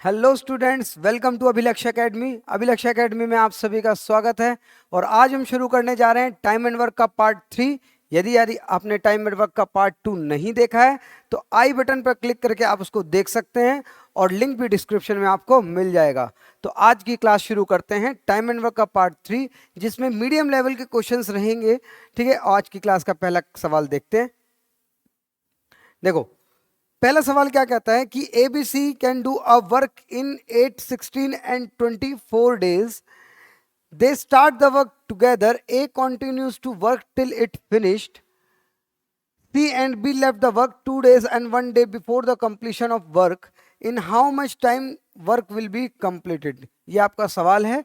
Hello students, welcome to अभिलक्ष्य academy. अभिलक्ष्य academy में आप सभी का स्वागत है। और आज हम शुरू करने जा रहे हैं टाइम एंड वर्क का पार्ट 3। यदि आपने टाइम एंड वर्क का पार्ट 2 नहीं देखा है तो आई बटन पर क्लिक करके आप उसको देख सकते हैं और लिंक भी डिस्क्रिप्शन में आपको मिल जाएगा। तो आज की क्लास शुरू करते हैं टाइम एंड वर्क का पार्ट 3, जिसमें मीडियम लेवल के क्वेश्चंस रहेंगे। ठीक है, आज की क्लास का पहला सवाल देखते हैं। देखो, पहला सवाल क्या कहता है कि ABC can do a work in 8, 16 and 24 days. They start the work together. A continues to work till it finished. C and B left the work 2 days and 1 day before the completion of work. In how much time work will be completed? ये आपका सवाल है।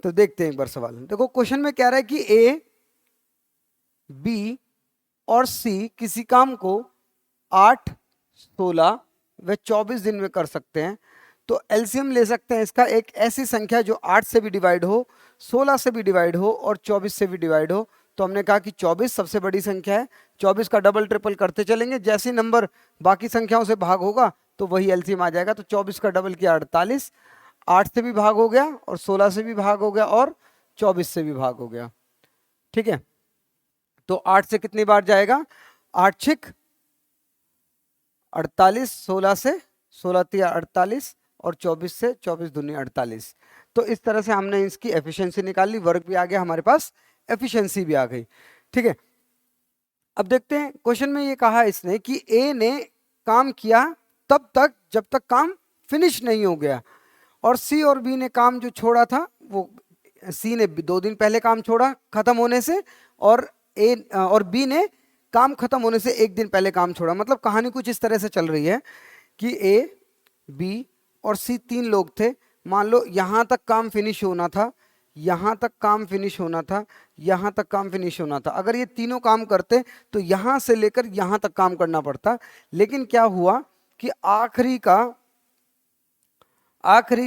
तो देखते हैं एक बार सवाल। देखो, क्वेश्चन में कह रहा है कि ए, बी और सी किसी काम को 8, 16 व 24 दिन में कर सकते हैं। तो एलसीएम ले सकते हैं इसका, एक ऐसी संख्या जो 8 से भी डिवाइड हो, 16 से भी डिवाइड हो और 24 से भी डिवाइड हो। तो हमने कहा कि 24 सबसे बड़ी संख्या है। 24 का डबल ट्रिपल करते चलेंगे, जैसे नंबर बाकी संख्याओं से भाग होगा तो वही एलसीएम आ जाएगा। तो 24 का डबल किया 48, 8 से भी भाग हो गया और 16 से भी भाग हो गया और 24 से भी भाग हो गया। ठीक है, तो 8 से कितनी बार जाएगा? 8 छिक 48, 16 से 16 तिया 48 और 24 से 24 दूनी 48। तो इस तरह से हमने इसकी एफिशिएंसी निकाल ली, वर्क भी आ गया हमारे पास, एफिशिएंसी भी आ गई। ठीक है, अब देखते हैं क्वेश्चन में ये कहा इसने कि ए ने काम किया तब तक जब तक काम फिनिश नहीं हो गया, और सी और बी ने काम जो छोड़ा था वो, सी ने 2 दिन पहले काम छोड़ा खत्म होने से, और ए और बी ने काम खत्म होने से 1 दिन पहले काम छोड़ा। मतलब कहानी कुछ इस तरह से चल रही है कि ए, बी और सी 3 लोग थे। मान लो यहां तक काम फिनिश होना था, यहां तक काम फिनिश होना था, यहां तक काम फिनिश होना था। अगर ये तीनों काम करते तो यहां से लेकर यहां तक काम करना पड़ता। लेकिन क्या हुआ कि आखिरी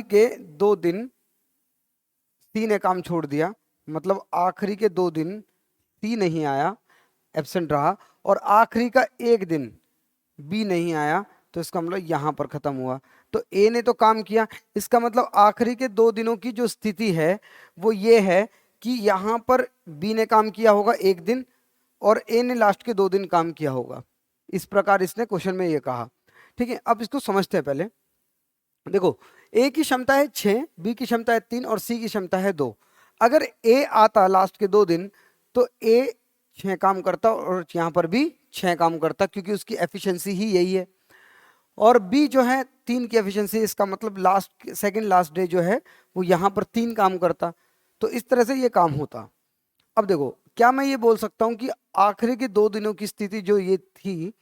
के 2 दिन सी ने काम छोड़ दिया। मतलब आखिरी के 2 दिन सी नहीं आया, एब्सेंट रहा, और आखिरी का 1 दिन बी नहीं आया। तो इसका मतलब यहां पर खत्म हुआ। तो ए ने तो काम किया, इसका मतलब आखिरी के 2 दिनों की जो स्थिति है वो ये है कि यहां पर बी ने काम किया होगा 1 दिन और ए ने लास्ट के 2 दिन काम किया होगा। इस प्रकार इसने क्वेश्चन में ये कहा। ठीक है, अब इसको समझते हैं पहले। देखो, ए की क्षमता है 6, बी की क्षमता है 3 और सी की क्षमता है 2। अगर ए आता लास्ट के 2 दिन तो ए 6 काम करता और यहाँ पर भी 6 काम करता, क्योंकि उसकी एफिशिएंसी ही यही है। और बी जो है 3 की एफिशिएंसी, इसका मतलब सेकंड लास्ट डे जो है वो यहाँ पर 3 काम करता। तो इस तरह से ये काम होता। अब देखो, क्या मैं ये बोल सकता हूँ कि आखिरी के 2 दिनों की स्थिति जो ये थी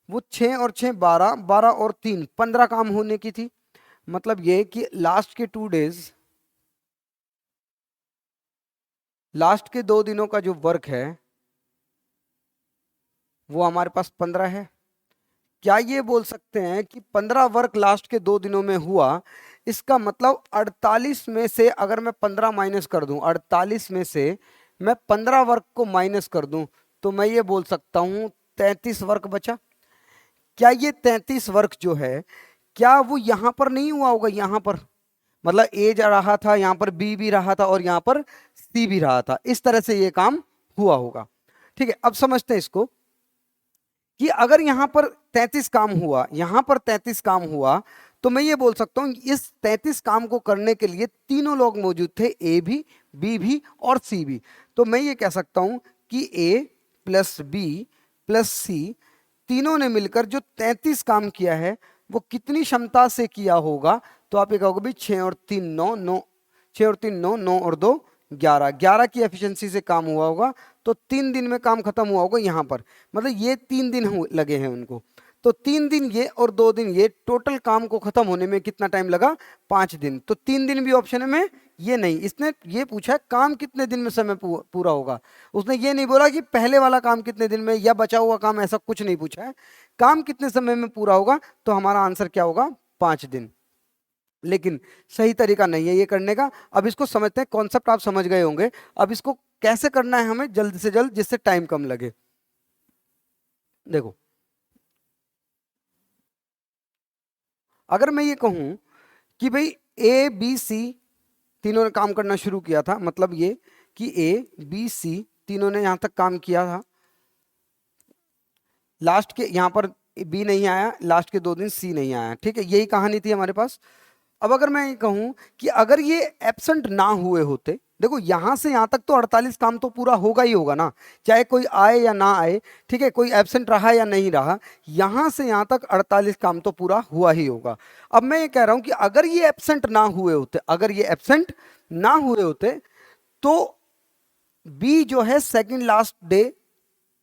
वो 6 और 6 12, 12 और 3 15 काम होने की थी। मतलब ये कि लास्ट के 2 डेज, लास्ट के 2 दिनों का जो वर्क है वो हमारे पास 15 है। क्या ये बोल सकते हैं कि 15 वर्क लास्ट के 2 दिनों में हुआ? इसका मतलब 48 में से अगर मैं 15 माइनस कर दूं, 48 में से मैं 15 वर्क को माइनस कर दूं, तो मैं ये बोल सकता हूं 33 वर्क बचा। क्या ये 33 वर्क जो है, क्या वो यहां पर नहीं हुआ होगा? यहां पर मतलब ए जा रहा था, यहां पर बी भी रहा था और यहां पर सी भी रहा था। इस तरह से ये काम हुआ होगा। ठीक है, अब समझते हैं इसको कि अगर यहां पर 33 काम हुआ, यहां पर 33 काम हुआ, तो मैं ये बोल सकता हूं इस 33 काम को करने के लिए तीनों लोग मौजूद थे, ए भी, बी भी और सी भी। तो मैं ये कह सकता हूं कि ए प्लस बी प्लस सी तीनों ने मिलकर जो 33 काम किया है वो कितनी क्षमता से किया होगा? तो आप ये कहोगे भाई 6 और 3 9, 9 6 और 3 9, 9 और 2 11, 11 की एफिशिएंसी से काम हुआ होगा। तो 3 दिन में काम खत्म हुआ होगा यहां पर। मतलब ये 3 दिन लगे हैं उनको। तो 3 दिन ये और 2 दिन ये, टोटल काम को खत्म होने में कितना टाइम लगा? 5 दिन। तो 3 दिन भी ऑप्शन में ये नहीं। इसने ये पूछा है काम कितने दिन में समय पूरा होगा। उसने ये नहीं बोला कि पहले वाला काम कितने दिन में या बचा हुआ काम, ऐसा कुछ नहीं पूछा है। काम कितने समय में पूरा होगा, तो हमारा आंसर क्या होगा? 5 दिन। लेकिन सही तरीका नहीं है ये करने का। अब इसको समझते हैं, कॉन्सेप्ट आप समझ गए होंगे। अब इसको कैसे करना है हमें जल्द से जल्द, जिससे टाइम कम लगे। देखो, अगर मैं ये कहूं कि भाई ए बी सी तीनों ने काम करना शुरू किया था, मतलब ये कि ए बी सी तीनों ने यहां तक काम किया था, लास्ट के यहां पर बी नहीं आया, लास्ट के 2 दिन सी नहीं आया, ठीक है, यही कहानी थी हमारे पास। अब अगर मैं ये कहूं कि अगर ये एब्सेंट ना हुए होते, देखो यहां से यहां तक तो 48 काम तो पूरा होगा ही होगा ना, चाहे कोई आए या ना आए, ठीक है, कोई एब्सेंट रहा या नहीं रहा, यहां से यहां तक 48 काम तो पूरा हुआ ही होगा। अब मैं ये कह रहा हूं कि अगर ये एब्सेंट ना हुए होते, अगर ये एब्सेंट ना हुए होते, तो बी जो है सेकंड लास्ट डे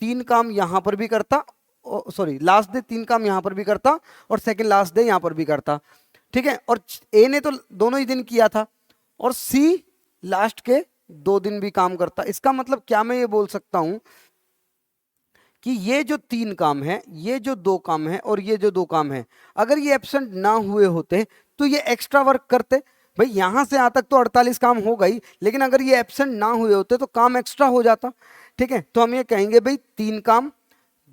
3 काम यहां पर भी करता, सॉरी लास्ट डे 3 काम यहां पर भी करता और सेकंड लास्ट डे यहां पर भी करता, ठीक है, और ए ने तो दोनों ही दिन किया था और सी लास्ट के 2 दिन भी काम करता। इसका मतलब क्या मैं ये बोल सकता हूं कि ये जो 3 काम है, ये जो 2 काम है और ये जो 2 काम है, अगर ये एब्सेंट ना हुए होते तो ये एक्स्ट्रा वर्क करते। भाई यहां से यहां तक तो 48 काम हो गई, लेकिन अगर ये एब्सेंट ना हुए होते तो काम एक्स्ट्रा हो जाता, ठीक है। तो हम ये कहेंगे भाई 3 काम,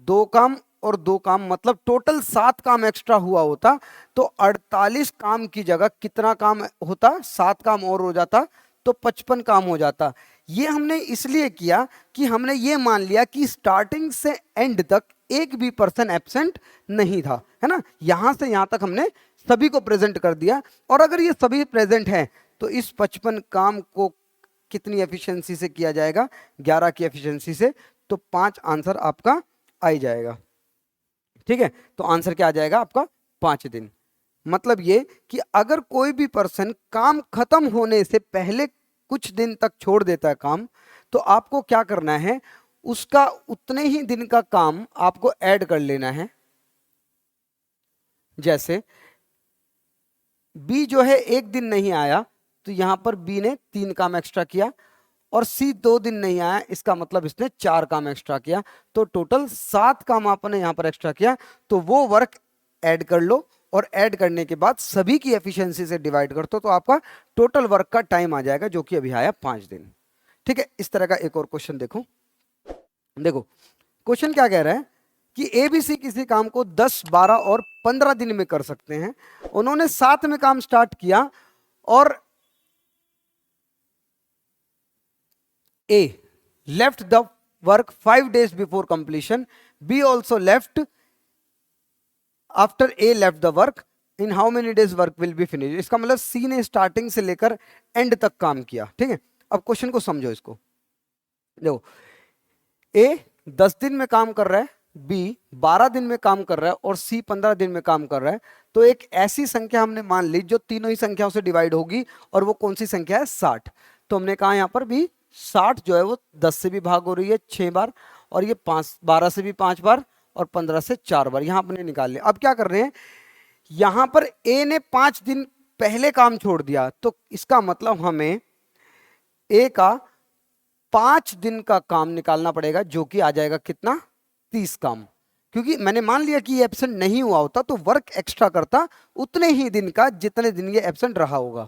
2 काम और 2 काम, मतलब टोटल 7 काम एक्स्ट्रा हुआ होता, तो 48 काम की जगह कितना काम होता, 7 काम और हो जाता, तो 55 काम हो जाता। ये हमने इसलिए किया कि हमने ये मान लिया कि स्टार्टिंग से एंड तक एक भी पर्सन एब्सेंट नहीं था, है ना, यहां से यहां तक हमने सभी को प्रेजेंट कर दिया। और अगर ये सभी प्रेजेंट हैं तो इस 55 काम को कितनी एफिशिएंसी से किया जाएगा, 11 की एफिशिएंसी से, तो 5 आंसर आपका आ ही जाएगा, ठीक है। तो आंसर क्या आ जाएगा आपका, 5 दिन। मतलब ये कि अगर कोई भी पर्सन काम खत्म होने से पहले कुछ दिन तक छोड़ देता है काम, तो आपको क्या करना है, उसका उतने ही दिन का काम आपको ऐड कर लेना है। जैसे बी जो है 1 दिन नहीं आया, तो यहां पर बी ने 3 काम एक्स्ट्रा किया, और सी 2 दिन नहीं आया, इसका मतलब इसने 4 काम एक्स्ट्रा किया, तो टोटल 7 काम आपने यहां पर एक्स्ट्रा किया। तो वो वर्क ऐड कर लो और ऐड करने के बाद सभी की एफिशिएंसी से डिवाइड कर दो, तो आपका टोटल वर्क का टाइम आ जाएगा, जो कि अभी आया 5 दिन, ठीक है। इस तरह का एक और क्वेश्चन देखो। देखो क्वेश्चन क्या कह रहा है कि ए बी सी किसी काम को 10, 12 और 15 दिन में कर सकते हैं। उन्होंने 7 में काम स्टार्ट किया और A left the work 5 days before completion. B also left after A left the work. In how many days work will be finished? इसका मतलब C ने स्टार्टिंग से लेकर एंड तक काम किया, ठीक है। अब क्वेश्चन को समझो, इसको देखो, A 10 दिन में काम कर रहा है, B 12 दिन में काम कर रहा है और C 15 दिन में काम कर रहा है। तो एक ऐसी संख्या हमने मान ली जो तीनों ही संख्याओं से डिवाइड होगी, और वो कौन सी संख्या है, 60। तो हमने कहा यहां पर भी 60 जो है वो 10 से भी भाग हो रही है 6 बार, और ये 12 से भी 5 बार, और 15 से 4 बार, यहां अपने निकाल लिया। अब क्या कर रहे हैं, यहां पर ए ने 5 दिन पहले काम छोड़ दिया, तो इसका मतलब हमें ए का 5 दिन का काम निकालना पड़ेगा, जो कि आ जाएगा कितना, 30 काम। क्योंकि मैंने मान लिया कि ये एब्सेंट नहीं हुआ होता तो वर्क एक्स्ट्रा करता उतने ही दिन का जितने दिन ये एब्सेंट रहा होगा,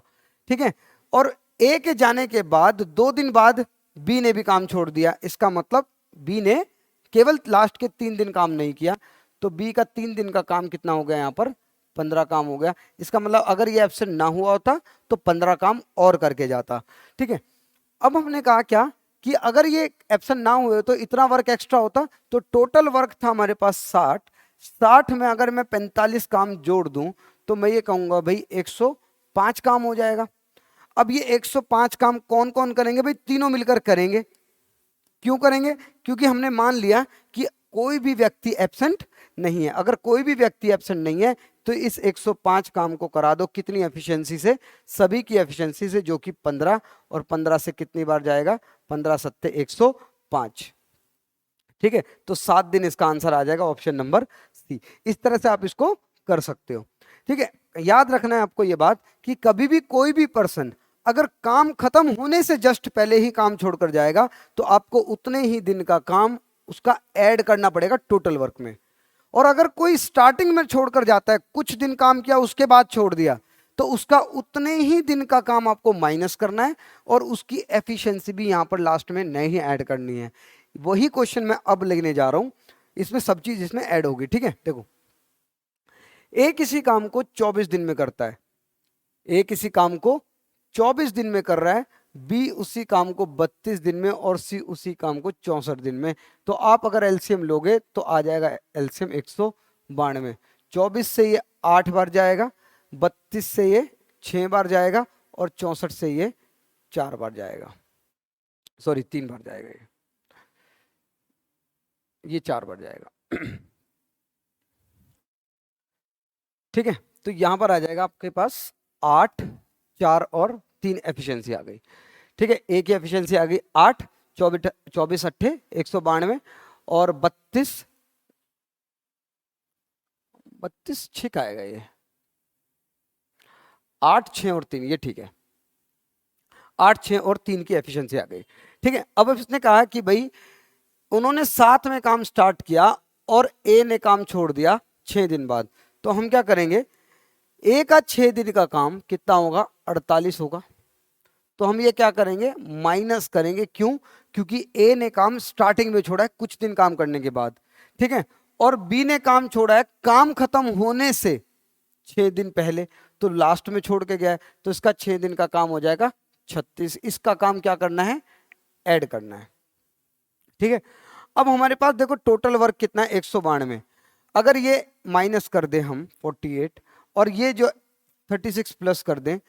ठीक है। और ए के जाने के बाद 2 दिन बाद बी ने भी काम छोड़ दिया, इसका मतलब बी ने केवल लास्ट के 3 दिन काम नहीं किया, तो बी का 3 दिन का काम कितना हो गया, यहां पर 15 काम हो गया। इसका मतलब अगर ये एब्सेंट ना हुआ होता तो 15 काम और करके जाता, ठीक है। अब हमने कहा क्या कि अगर ये एब्सेंट ना हुए तो इतना वर्क एक्स्ट्रा होता, तो टोटल वर्क था हमारे पास 60 में अगर मैं 45 काम जोड़ दूं तो मैं ये कहूंगा भाई 105 काम हो जाएगा। अब ये 105 काम कौन कौन करेंगे, भाई तीनों मिलकर करेंगे। क्यों करेंगे, क्योंकि हमने मान लिया कि कोई भी व्यक्ति एब्सेंट नहीं है। अगर कोई भी व्यक्ति एब्सेंट नहीं है तो इस 105 काम को करा दो, कितनी एफिशिएंसी से, सभी की एफिशिएंसी से, जो कि 15, और 15 से कितनी बार जाएगा, 15 सत्ते 105, ठीक है। तो 7 दिन इसका आंसर आ जाएगा, ऑप्शन नंबर सी। इस तरह से आप इसको कर सकते हो, ठीक है। याद रखना है आपको ये बात कि कभी भी कोई भी पर्सन अगर काम खत्म होने से जस्ट पहले ही काम छोड़कर जाएगा तो आपको उतने ही दिन का काम उसका ऐड करना पड़ेगा टोटल वर्क में। और अगर कोई स्टार्टिंग में छोड़कर जाता है, कुछ दिन काम किया उसके बाद छोड़ दिया, तो उसका उतने ही दिन का काम आपको माइनस करना है, और उसकी एफिशिएंसी भी यहां पर लास्ट में नहीं ऐड करनी है। वही क्वेश्चन मैं अब लेने जा रहा हूं, इसमें सब चीज इसमें ऐड होगी, ठीक है। देखो, ए किसी काम को 24 दिन में करता है, ए किसी काम को 24 दिन में कर रहा है, बी उसी काम को 32 दिन में और सी उसी काम को 64 दिन में। तो आप अगर एलसीएम लोगे तो आ जाएगा एलसीएम 192। 24 से ये 8 बार जाएगा, 32 से ये 6 बार जाएगा और 64 से ये 4 बार जाएगा, सॉरी 3 बार जाएगा, ये 4 बार जाएगा। ठीक है, तो यहां पर आ जाएगा आपके पास 8, 4 और 3 एफिशिएंसी आ गई। ठीक है, ए की एफिशिएंसी आ गई 8, 24 अट्ठे 192 और 32 6 का आएगा ये, 8, 6 और 3, ये ठीक है, 8, 6 और 3 की एफिशिएंसी आ गई। ठीक है, अब इसने कहा कि भाई उन्होंने 7 में काम स्टार्ट किया और ए ने काम छोड़ दिया 6 दिन बाद, तो हम क्या करेंगे, ए का 6 दिन का काम कितना होगा, 48 होगा। तो हम ये क्या करेंगे, माइनस करेंगे, क्यों, क्योंकि ए ने काम स्टार्टिंग में छोड़ा है कुछ दिन काम करने के बाद। ठीक है, और बी ने काम छोड़ा है काम खत्म होने से 6 दिन पहले, तो लास्ट में छोड़ के गया है, तो इसका 6 दिन का काम हो जाएगा 36। इसका काम क्या करना है, ऐड करना है। ठीक है, अब हमारे पास देखो टोटल वर्क कितना है, 192। अगर ये माइनस कर दें हम 48 और ये जो 36 प्लस कर दें,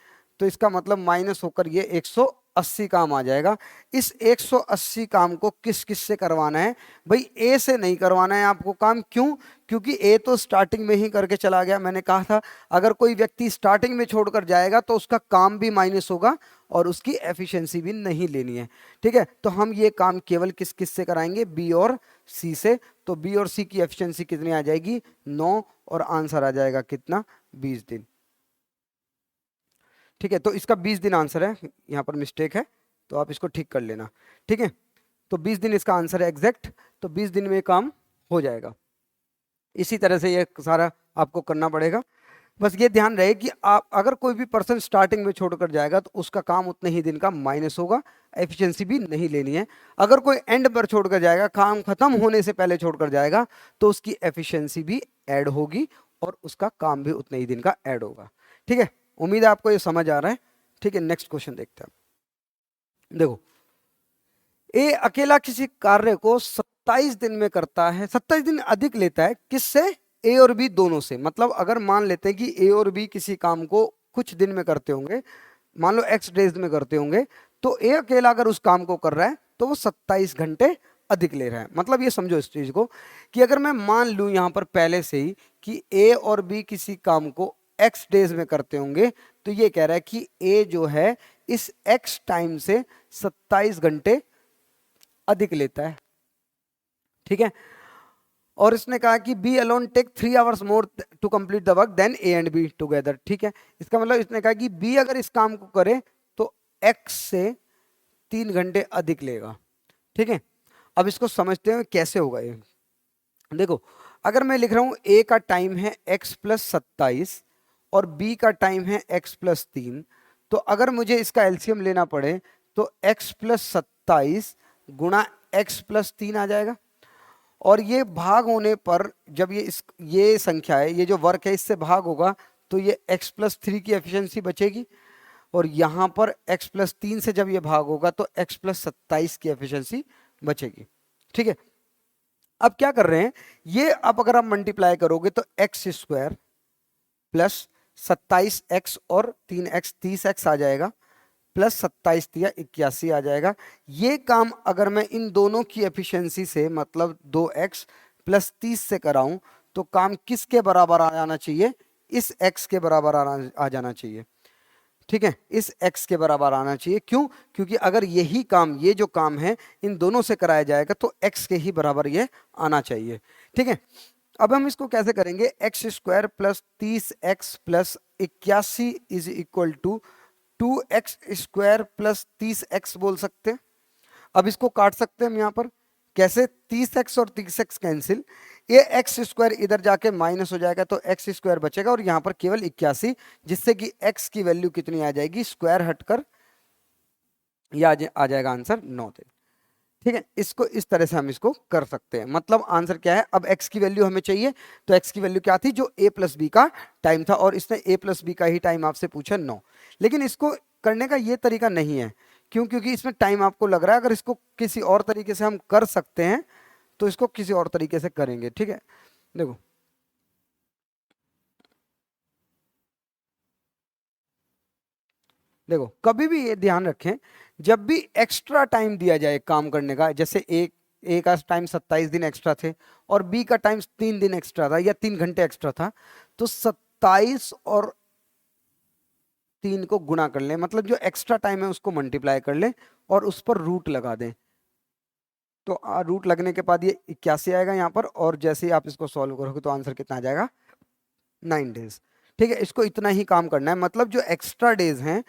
तो इसका मतलब माइनस होकर ये 180 काम आ जाएगा। इस 180 काम को किस किस से करवाना है, भाई ए से नहीं करवाना है आपको काम, क्यों, क्योंकि ए तो स्टार्टिंग में ही करके चला गया। मैंने कहा था अगर कोई व्यक्ति स्टार्टिंग में छोड़कर जाएगा तो उसका काम भी माइनस होगा और उसकी एफिशिएंसी भी नहीं लेनी है। ठीक है, तो हम ये काम केवल किस किस से कराएंगे, बी और सी से। तो बी और सी की एफिशिएंसी कितनी आ जाएगी, 9, और आंसर आ जाएगा कितना, 20 दिन। ठीक है, तो इसका 20 दिन आंसर है, यहाँ पर मिस्टेक है तो आप इसको ठीक कर लेना। ठीक है, तो 20 दिन इसका आंसर है एग्जैक्ट, तो 20 दिन में काम हो जाएगा। इसी तरह से ये सारा आपको करना पड़ेगा। बस ये ध्यान रहे कि आप अगर कोई भी पर्सन स्टार्टिंग में छोड़कर जाएगा तो उसका काम उतने ही दिन का माइनस होगा, एफिशिएंसी भी नहीं लेनी है। अगर कोई एंड पर छोड़कर जाएगा, काम खत्म होने से पहले छोड़कर जाएगा, तो उसकी एफिशिएंसी भी ऐड होगी और उसका काम भी उतने ही दिन का ऐड होगा। ठीक है, उम्मीद है आपको ये समझ आ रहा है। ठीक है, नेक्स्ट क्वेश्चन देखते हैं। देखो, ए अकेला किसी कार्य को 27 दिन में करता है, 27 दिन अधिक लेता है, किससे, ए और बी दोनों से। मतलब अगर मान लेते हैं कि ए और बी किसी काम को कुछ दिन में करते होंगे, मान लो x डेज में करते होंगे, तो ए अकेला अगर उस काम को कर रहा है तो वो 27 घंटे अधिक ले रहा है। मतलब ये समझो इस चीज को कि अगर मैं मान लूं यहां पर पहले से ही कि ए और बी किसी काम को x डेज में करते होंगे, तो ये कह रहा है कि ए जो है इस x टाइम से 27 घंटे अधिक लेता है। ठीक है, और इसने कहा कि B alone take 3 hours more to complete the work than A and B together. ठीक है, इसका मतलब इसने कहा कि बी अगर इस काम को करे तो एक्स से 3 घंटे अधिक लेगा। ठीक है, अब इसको समझते हैं कैसे होगा ये। देखो, अगर मैं लिख रहा हूं ए का टाइम है x प्लस 27 और बी का टाइम है x प्लस 3, तो अगर मुझे इसका एलसीएम लेना पड़े तो x प्लस 27 गुणा x प्लस 3 आ जाएगा, और ये भाग होने पर जब ये संख्या है, ये जो वर्क है, इससे भाग होगा तो ये x प्लस 3 की एफिशिएंसी बचेगी, और यहाँ पर x प्लस 3 से जब ये भाग होगा तो x प्लस 27 की एफिशिएंसी बचेगी। ठीक है, अब क्या कर रहे हैं ये, अब अगर आप मल्टीप्लाई करोगे तो एक्स स्क्वायर प्लस 27x और 3x 30x आ जाएगा, प्लस 27 दिया 81 आ जाएगा। ये काम अगर मैं इन दोनों की एफिशिएंसी से मतलब 2x प्लस 30 से कराऊं तो काम किसके बराबर आ जाना चाहिए, इस x के बराबर आ जाना चाहिए। ठीक है, इस x के बराबर आना चाहिए, क्यों, क्योंकि अगर यही काम, ये जो काम है इन दोनों से कराया जाएगा तो x के ही बराबर ये आना चाहिए। ठीक है, अब हम इसको कैसे करेंगे, x square plus 30x plus 81 is equal to 2x square plus 30x बोल सकते हैं। अब इसको काट सकते हैं हम यहाँ पर, कैसे, 30x और 30x कैंसिल, ये x स्क्वायर इधर जाके माइनस हो जाएगा तो x स्क्वायर बचेगा और यहाँ पर केवल 81, जिससे कि x की वैल्यू कितनी आ जाएगी, स्क्वायर हटकर ये आ जाएगा आंसर 9 दिन। ठीक है, इसको इस तरह से हम इसको कर सकते हैं। मतलब आंसर क्या है, अब x की वैल्यू हमें चाहिए, तो x की वैल्यू क्या थी, जो a प्लस बी का टाइम था, और इसने a प्लस बी का ही टाइम आपसे पूछा 9। लेकिन इसको करने का ये तरीका नहीं है, क्यों, क्योंकि इसमें टाइम आपको लग रहा है। अगर इसको किसी और तरीके से हम कर सकते हैं तो इसको किसी और तरीके से करेंगे। ठीक है, देखो देखो कभी भी ये ध्यान रखें, जब भी एक्स्ट्रा टाइम दिया जाए काम करने का, जैसे एक ए का टाइम 27 दिन एक्स्ट्रा थे और बी का टाइम 3 दिन एक्स्ट्रा था या 3 घंटे एक्स्ट्रा था, तो 27 और 3 को गुणा कर लें, मतलब जो एक्स्ट्रा टाइम है उसको मल्टीप्लाई कर लें और उस पर रूट लगा दें। तो रूट लगने के बाद ये 81 आएगा यहाँ पर, और जैसे ही आप इसको सॉल्व करोगे तो आंसर कितना आ जाएगा, 9 डेज। ठीक है, इसको इतना ही काम करना है, मतलब जो एक्स्ट्रा डेज हैं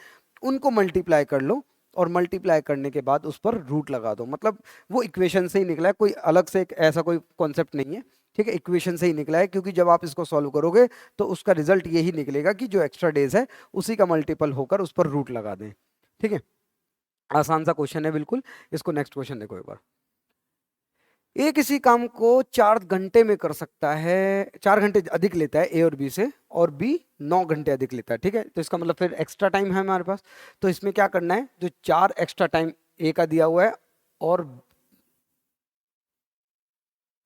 उनको मल्टीप्लाई कर लो और मल्टीप्लाई करने के बाद उस पर रूट लगा दो। मतलब वो इक्वेशन से ही निकला है, कोई अलग से ऐसा कोई कॉन्सेप्ट नहीं है। ठीक है, इक्वेशन से ही निकला है, क्योंकि जब आप इसको सॉल्व करोगे तो उसका रिजल्ट यही निकलेगा कि जो एक्स्ट्रा डेज है उसी का मल्टीपल होकर उस पर रूट लगा दें। ठीक है, आसान सा क्वेश्चन है बिल्कुल। इसको नेक्स्ट क्वेश्चन देखो एक बार। ए किसी काम को 4 घंटे में कर सकता है, 4 घंटे अधिक लेता है ए और बी से, और बी 9 घंटे अधिक लेता है। ठीक है, तो इसका मतलब फिर एक्स्ट्रा टाइम है हमारे पास। तो इसमें क्या करना है, जो 4 एक्स्ट्रा टाइम ए का दिया हुआ है और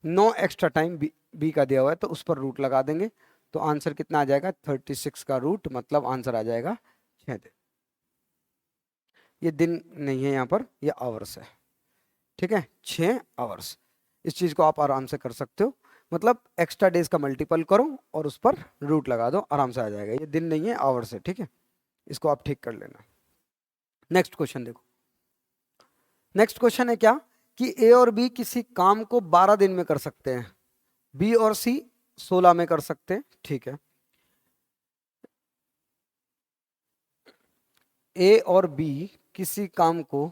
9 एक्स्ट्रा टाइम बी का दिया हुआ है, तो उस पर रूट लगा देंगे। तो आंसर कितना आ जाएगा, 36 का रूट, मतलब आंसर आ जाएगा 6 दिन। ये दिन नहीं है यहाँ पर, ये आवर्स है। ठीक है, 6 आवर्स। इस चीज को आप आराम से कर सकते हो, मतलब एक्स्ट्रा डेज का मल्टीपल करो और उस पर रूट लगा दो, आराम से आ जाएगा। ये दिन नहीं है, आवर्स है। ठीक है, इसको आप ठीक कर लेना। नेक्स्ट क्वेश्चन देखो। नेक्स्ट क्वेश्चन है क्या, कि ए और बी किसी काम को 12 दिन में कर सकते हैं, बी और सी 16 में कर सकते हैं। ठीक है, ए और बी किसी काम को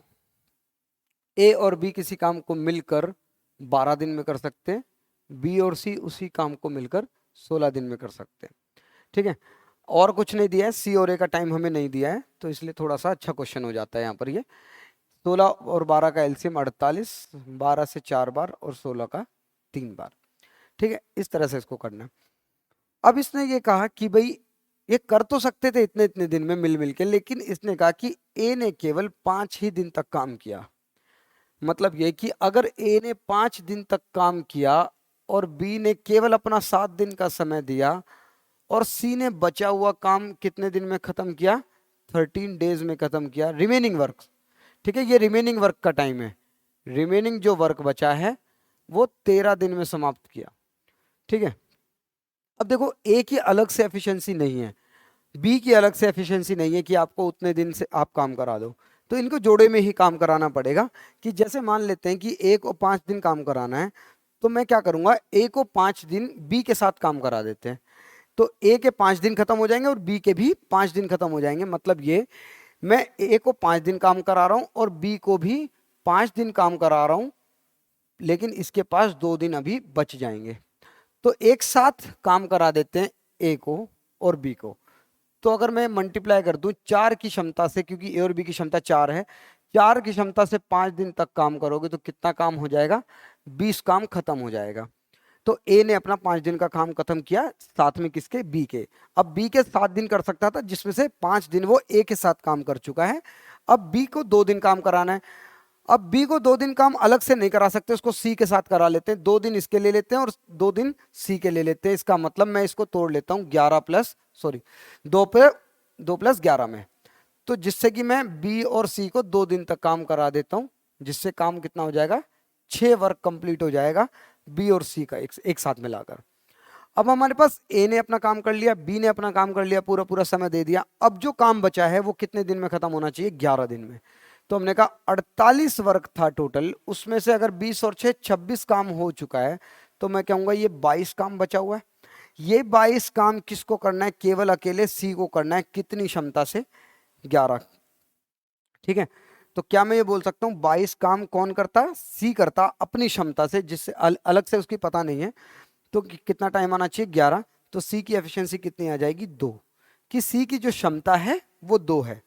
ए और बी किसी काम को मिलकर 12 दिन में कर सकते हैं, बी और सी उसी काम को मिलकर 16 दिन में कर सकते हैं। ठीक है, और कुछ नहीं दिया है, सी और ए का टाइम हमें नहीं दिया है, तो इसलिए थोड़ा सा अच्छा क्वेश्चन हो जाता है यहाँ पर। ये 16 और 12 का एलसीएम 48, 12 से 4 बार और 16 का 3 बार। ठीक है, इस तरह से इसको करना है। अब इसने ये कहा कि भाई ये कर तो सकते थे इतने इतने दिन में मिल मिल के, लेकिन इसने कहा कि ए ने केवल 5 ही दिन तक काम किया। मतलब ये कि अगर ए ने 5 दिन तक काम किया और बी ने केवल अपना 7 दिन का समय दिया, और सी ने बचा हुआ काम कितने दिन में खत्म किया, 13 डेज में खत्म किया, रिमेनिंग वर्क। ठीक है, ये रिमेनिंग वर्क का टाइम है, रिमेनिंग जो वर्क बचा है वो 13 दिन में समाप्त किया। ठीक है, अब देखो ए की अलग से एफिशिएंसी नहीं है, बी की अलग से एफिशिएंसी नहीं है कि आपको उतने दिन से आप काम करा दो, तो इनको जोड़े में ही काम कराना पड़ेगा। कि जैसे मान लेते हैं कि ए को 5 दिन काम कराना है, तो मैं क्या करूंगा, ए को 5 दिन बी के साथ काम करा देते हैं, तो ए के 5 दिन खत्म हो जाएंगे और बी के भी 5 दिन खत्म हो जाएंगे। मतलब ये मैं ए को 5 दिन काम करा रहा हूं और बी को भी 5 दिन काम करा रहा हूं, लेकिन इसके पास 2 दिन अभी बच जाएंगे। तो एक साथ काम करा देते हैं ए को और बी को। तो अगर मैं मल्टीप्लाई कर दूं 4 की क्षमता से, क्योंकि ए और बी की क्षमता 4 है, 4 की क्षमता से 5 दिन तक काम करोगे तो कितना काम हो जाएगा, 20 काम खत्म हो जाएगा। तो ए ने अपना 5 दिन का काम खत्म किया, साथ में किसके, बी के। अब बी के 7 दिन कर सकता था, जिसमें से 5 दिन वो ए के साथ काम कर चुका है। अब बी को 2 दिन काम कराना है। अब बी को 2 दिन काम अलग से नहीं करा सकते, उसको सी के साथ करा लेते हैं, 2 दिन इसके ले लेते हैं और 2 दिन सी के ले लेते हैं। इसका मतलब मैं इसको तोड़ लेता हूं 11 प्लस, सॉरी, 2 प्लस 11 में, तो जिससे कि मैं बी और सी को 2 दिन तक काम करा देता हूं, जिससे काम कितना हो जाएगा, 6 वर्क कंप्लीट हो जाएगा बी और सी का एक साथ मिलाकर। अब हमारे पास ए ने अपना काम कर लिया, बी ने अपना काम कर लिया, पूरा पूरा समय दे दिया। अब जो काम बचा है वो कितने दिन में खत्म होना चाहिए, 11 दिन में। तो हमने कहा 48 वर्क था टोटल, उसमें से अगर 20 और 6 26 काम हो चुका है, तो मैं कहूंगा ये 22 काम बचा हुआ है। ये 22 काम किसको करना है, केवल अकेले सी को करना है। कितनी क्षमता से, 11। ठीक है, तो क्या मैं ये बोल सकता हूँ 22 काम कौन करता है, सी करता अपनी क्षमता से, जिससे अलग से उसकी पता नहीं है। तो कितना टाइम आना चाहिए, 11। तो सी की एफिशिएंसी कितनी आ जाएगी, 2, कि सी की जो क्षमता है वो 2 है।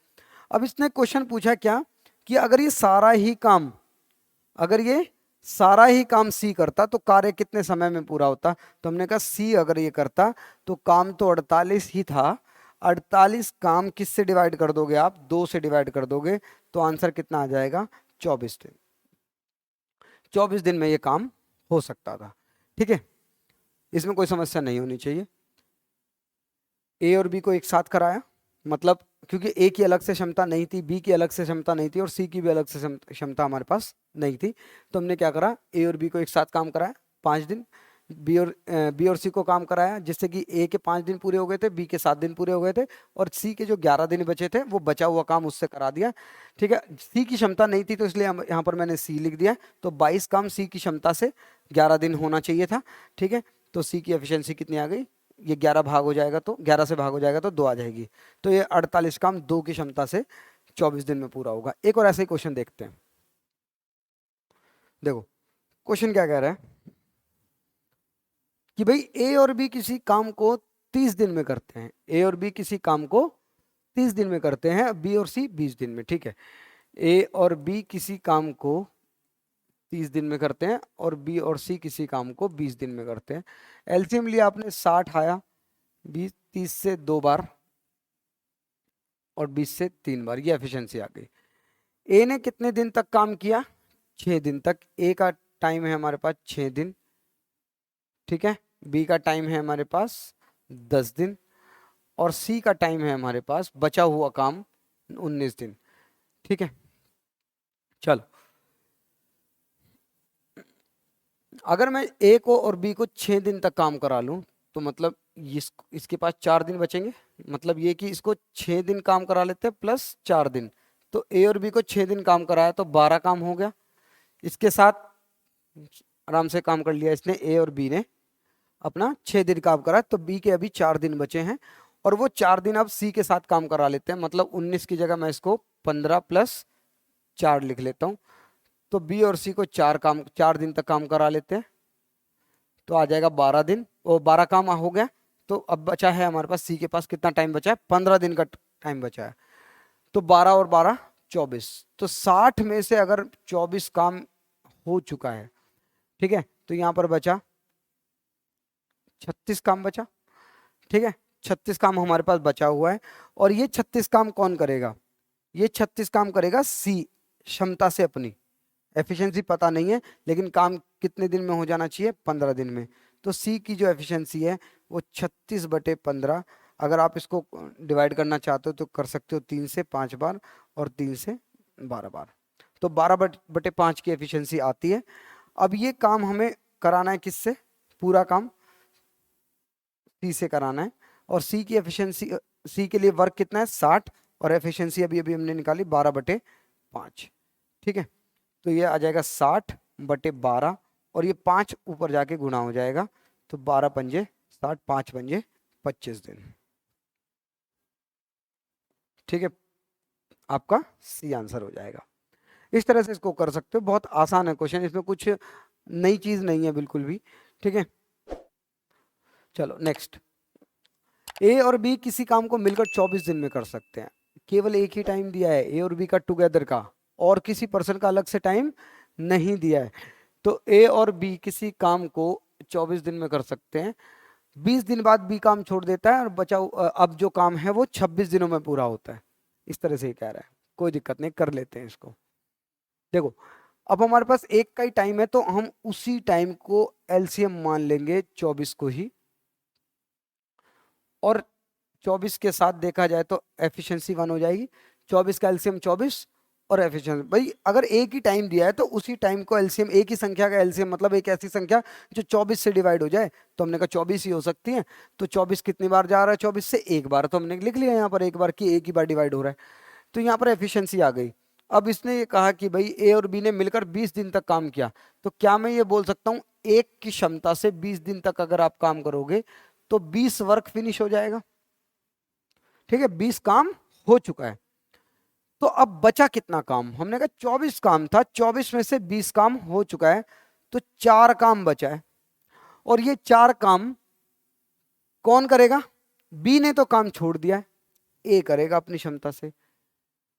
अब इसने क्वेश्चन पूछा क्या, कि अगर ये सारा ही काम अगर ये सारा ही काम सी करता तो कार्य कितने समय में पूरा होता? तो हमने कहा सी अगर ये करता तो काम तो 48 ही था, 48 काम किससे डिवाइड कर दोगे आप? 2 से डिवाइड कर दोगे, तो आंसर कितना आ जाएगा? 24 दिन। 24 दिन में ये काम हो सकता था। ठीक है, इसमें कोई समस्या नहीं होनी चाहिए। ए और बी को एक साथ कराया, मतलब क्योंकि ए की अलग से क्षमता नहीं थी, बी की अलग से क्षमता नहीं थी और सी की भी अलग से क्षमता हमारे पास नहीं थी, तो हमने क्या करा, ए और बी को एक साथ काम कराया 5 दिन, बी और सी को काम कराया, जिससे कि ए के 5 दिन पूरे हो गए थे, बी के 7 दिन पूरे हो गए थे, और सी के जो 11 दिन बचे थे वो बचा हुआ काम उससे करा दिया। ठीक है, सी की क्षमता नहीं थी तो इसलिए यहाँ पर मैंने सी लिख दिया, तो 22 काम सी की क्षमता से 11 दिन होना चाहिए था। ठीक है, तो सी की एफिशिएंसी कितनी आ गई? ये 11 भाग हो जाएगा तो 11 से भाग हो जाएगा तो 2 आ जाएगी, तो ये 48 काम 2 की क्षमता से 24 दिन में पूरा होगा। एक और ऐसे ही क्वेश्चन देखते हैं। देखो क्वेश्चन क्या कह रहा है कि भाई ए और बी किसी काम को 30 दिन में करते हैं, ए और बी किसी काम को 30 दिन में करते हैं, बी और सी 20 दिन में। ठीक है, ए और बी किसी काम को 30 दिन में करते हैं और बी और सी किसी काम को 20 दिन में करते हैं। एलसीएम लिया आपने, 60 आया, 20 30 से 2 बार और 20 से 3 बार, ये एफिशिएंसी आ गई। ए ने कितने दिन तक काम किया? 6 दिन तक। ए का टाइम है हमारे पास 6 दिन। ठीक है, बी का टाइम है हमारे पास 10 दिन और सी का टाइम है हमारे पास बचा हुआ काम 19 दिन। ठीक है, चलो अगर मैं ए को और बी को 6 दिन तक काम करा लूं तो मतलब इसके पास 4 दिन बचेंगे, मतलब ये कि इसको 6 दिन काम करा लेते हैं प्लस 4 दिन, तो ए और बी को 6 दिन काम कराया तो 12 काम हो गया। इसके साथ आराम से काम कर लिया इसने, ए और बी ने अपना 6 दिन काम करा, तो बी के अभी 4 दिन बचे हैं और वो 4 दिन अब सी के साथ काम करा लेते हैं, मतलब 19 की जगह मैं इसको 15 प्लस 4 लिख लेता हूँ, तो बी और सी को 4 दिन तक काम करा लेते हैं, तो आ जाएगा 12 दिन, वो 12 काम हो गया। तो अब बचा है हमारे पास, सी के पास कितना टाइम बचा है? 15 दिन का टाइम बचा है, तो 12 और 12 24, तो 60 में से अगर 24 काम हो चुका है, ठीक है, तो यहाँ पर बचा 36 काम बचा। ठीक है, 36 काम हमारे पास बचा हुआ है और ये 36 काम कौन करेगा? ये 36 काम करेगा सी, क्षमता से अपनी, एफिशिएंसी पता नहीं है लेकिन काम कितने दिन में हो जाना चाहिए? 15 दिन में। तो सी की जो एफिशिएंसी है वो 36/15, अगर आप इसको डिवाइड करना चाहते हो तो कर सकते हो 3 से 5 बार और 3 से 12 बार, तो 12/5 की एफिशिएंसी आती है। अब ये काम हमें कराना है किससे? पूरा काम सी से कराना है और सी की एफिशिएंसी, सी के लिए वर्क कितना है? 60 और एफिशिएंसी अभी अभी हमने निकाली 12/5। ठीक है, तो ये आ जाएगा 60/12 और ये 5 ऊपर जाके गुणा हो जाएगा, तो 12 पंजे 60, 5 पंजे 25 दिन। ठीक है, आपका सी आंसर हो जाएगा। इस तरह से इसको कर सकते हो, बहुत आसान है क्वेश्चन, इसमें कुछ नई चीज नहीं है बिल्कुल भी। ठीक है, चलो नेक्स्ट। ए और बी किसी काम को मिलकर 24 दिन में कर सकते हैं, केवल एक ही टाइम दिया है ए और बी का टुगेदर का, और किसी पर्सन का अलग से टाइम नहीं दिया है, तो ए और बी किसी काम को 24 दिन में कर सकते हैं, 20 दिन बाद बी काम छोड़ देता है और बचा अब जो काम है वो 26 दिनों में पूरा होता है। इस तरह से ही कह रहा है, कोई दिक्कत नहीं, कर लेते हैं इसको। देखो अब हमारे पास एक का ही टाइम है तो हम उसी टाइम को एलसीएम मान लेंगे 24 को ही, और 24 के साथ देखा जाए तो एफिशिएंसी 1 हो जाएगी, 24 का एलसीएम 24 और एफिशिएंसी, भाई अगर एक ही टाइम दिया है तो उसी टाइम को एलसीएम, एक ही संख्या का एलसीएम मतलब एक ऐसी संख्या जो 24 से डिवाइड हो जाए, तो हमने कहा 24 ही हो सकती है, तो 24 कितनी बार जा रहा है? 24 से एक बार, तो हमने लिख लिया यहाँ पर एक बार कि एक ही बार डिवाइड हो रहा है, तो यहाँ पर एफिशिएंसी आ गई। अब इसने ये कहा कि भाई ए और बी ने मिलकर 20 दिन तक काम किया, तो क्या मैं ये बोल सकता हूँ एक की क्षमता से 20 दिन तक अगर आप काम करोगे तो 20 वर्क फिनिश हो जाएगा। ठीक है, 20 काम हो चुका है, तो अब बचा कितना काम? हमने कहा 24 काम था, 24 में से 20 काम हो चुका है, तो 4 काम बचा है, और ये 4 काम कौन करेगा? बी ने तो काम छोड़ दिया है, ए करेगा अपनी क्षमता से।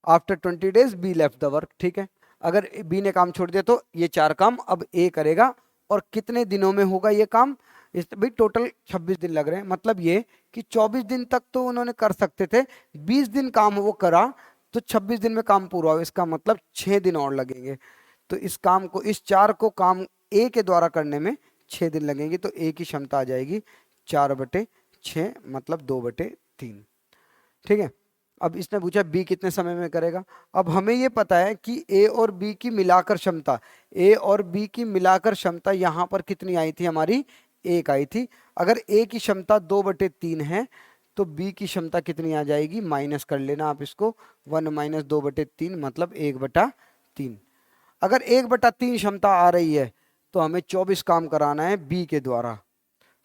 After 20 days be left the work. ठीक है, अगर बी ने काम छोड़ दिया तो ये 4 काम अब ए करेगा, और कितने दिनों में होगा ये काम? इस भाई टोटल 26 दिन लग रहे हैं, मतलब ये कि 24 दिन तक तो उन्होंने कर सकते थे, 20 दिन काम वो करा तो 26 दिन में काम पूरा हो, इसका मतलब 6 दिन और लगेंगे। तो इस काम को, इस 4 को काम ए के द्वारा करने में 6 दिन लगेंगे, तो ए की क्षमता आ जाएगी 4/6 मतलब 2/3। ठीक है। अब इसने पूछा बी कितने समय में करेगा। अब हमें ये पता है कि ए और बी की मिलाकर क्षमता, ए और बी की मिलाकर क्षमता यहां पर कितनी आई थी हमारी? 1 आई थी। अगर ए की क्षमता 2/3 है तो बी की क्षमता कितनी आ जाएगी? माइनस कर लेना आप इसको, 1 - 2/3 मतलब 1/3। अगर 1/3 क्षमता आ रही है तो हमें 24 काम कराना है बी के द्वारा,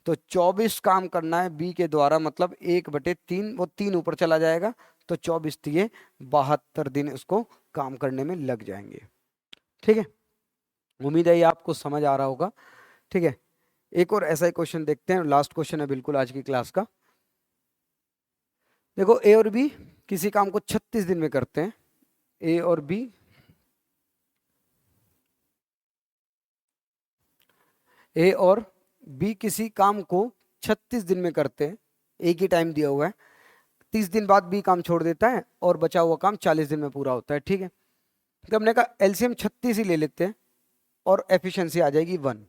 तो 24 काम करना है बी के द्वारा, मतलब 1/3, वो 3 ऊपर चला जाएगा, तो 24 दिए 72 दिन उसको काम करने में लग जाएंगे। ठीक है, उम्मीद है ये आपको समझ आ रहा होगा। ठीक है, एक और ऐसा ही क्वेश्चन देखते हैं, लास्ट क्वेश्चन है बिल्कुल आज की क्लास का। देखो ए और बी किसी काम को 36 दिन में करते हैं, ए और बी किसी काम को 36 दिन में करते हैं, एक ही टाइम दिया हुआ है, 30 दिन बाद बी काम छोड़ देता है और बचा हुआ काम 40 दिन में पूरा होता है। ठीक है, तो हमने कहा एलसीएम 36 ही ले लेते हैं और एफिशिएंसी आ जाएगी 1।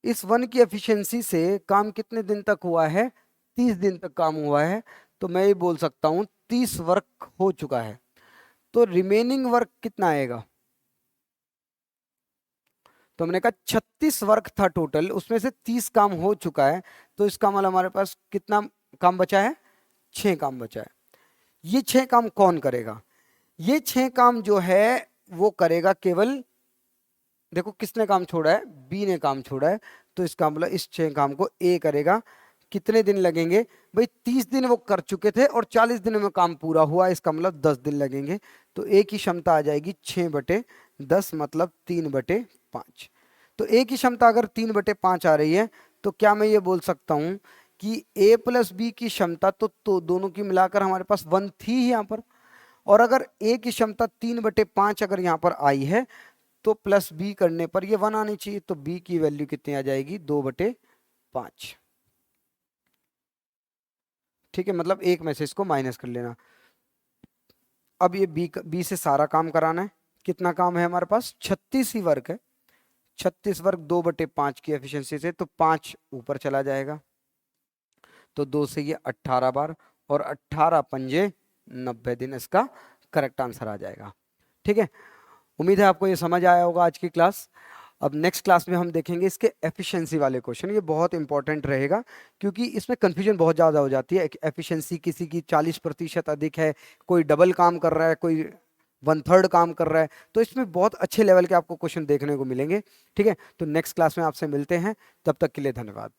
इस 1 की एफिशिएंसी से काम कितने दिन तक हुआ है? 30 दिन तक काम हुआ है, तो मैं ये बोल सकता हूं 30 वर्क हो चुका है। तो रिमेनिंग वर्क कितना आएगा? तो हमने कहा 36 वर्क था टोटल, उसमें से 30 काम हो चुका है, तो इसका मतलब हमारे पास कितना काम बचा है? 6 काम बचा है। ये 6 काम कौन करेगा? ये 6 काम जो है वो करेगा केवल, देखो किसने काम छोड़ा है? बी ने काम छोड़ा है, तो इसका मतलब इस 6 काम को ए करेगा। कितने दिन लगेंगे भाई? 30 दिन वो कर चुके थे और 40 दिनों में काम पूरा हुआ, इसका मतलब 10 दिन लगेंगे। तो ए की क्षमता आ जाएगी 6/10 मतलब 3/5। तो ए की क्षमता अगर 3/5 आ रही है तो क्या मैं ये बोल सकता हूं कि ए प्लस बी की क्षमता तो दोनों की मिलाकर हमारे पास 1 थी ही यहाँ पर, और अगर ए की क्षमता 3/5 अगर यहाँ पर आई है तो प्लस बी करने पर ये 1 आनी चाहिए, तो बी की वैल्यू कितनी आ जाएगी? 2/5। ठीक है, मतलब एक में से इसको माइनस कर लेना। अब ये बी से सारा काम कराना है। कितना काम है हमारे पास? 36 ही वर्क है। 36 वर्क 2/5 की एफिशिएंसी से, तो 5 ऊपर चला जाएगा, तो 2 से ये 18 बार, और 18 पंजे 90 दिन इसका करेक्ट आंसर आ जाएगा। ठीक है, उम्मीद है आपको ये समझ आया होगा आज की क्लास। अब नेक्स्ट क्लास में हम देखेंगे इसके एफिशिएंसी वाले क्वेश्चन। ये बहुत इंपॉर्टेंट रहेगा क्योंकि इसमें कंफ्यूजन बहुत ज़्यादा हो जाती है। एफिशिएंसी किसी की 40% अधिक है, कोई डबल काम कर रहा है, कोई 1/3 काम कर रहा है, तो इसमें बहुत अच्छे लेवल के आपको क्वेश्चन देखने को मिलेंगे। ठीक है, तो नेक्स्ट क्लास में आपसे मिलते हैं, तब तक के लिए धन्यवाद।